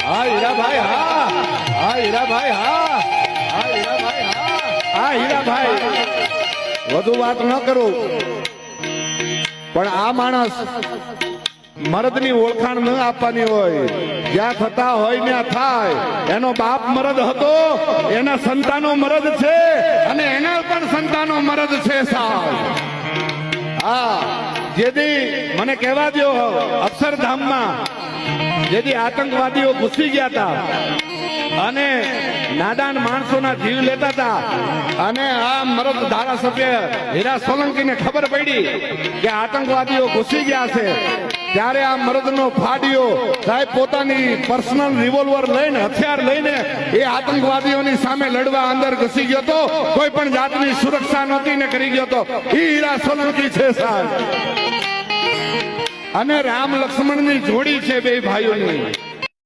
હા હીરાભાઈ હા હા હીરાભાઈ હા હા હીરાભાઈ હા હીરાભાઈ વધુ વાત ન કરું પણ આ માણસ મરદની ઓળખાણ ન આપવાની હોય જ્યાં થતા હોય ત્યાં થાય એનો બાપ મરદ હતો એના સંતાનો મરદ છે અને એના પણ સંતાનો મરદ છે સાહેબ હા જેથી મને કહેવા દો અક્ષરધામમાં જેથી આતંકવાદીઓ ઘૂસી ગયા હતા અને નાદાન માણસોના જીવ લેતા હતા અને આ મરદ ધારાસભ્ય હીરા સોલંકીને ખબર પડી કે આતંકવાદીઓ ઘૂસી ગયા છે ત્યારે આ મરદનો ફાડ્યો સાહેબ પોતાની પર્સનલ રિવોલ્વર લઈને હથિયાર લઈને એ આતંકવાદીઓની સામે લડવા અંદર ઘૂસી ગયો તો કોઈ પણ જાતની સુરક્ષા નહોતી ને કરી ગયો તો એ હીરા સોલંકી છે સાહેબ અને રામ લક્ષ્મણની જોડી છે બે ભાઈઓની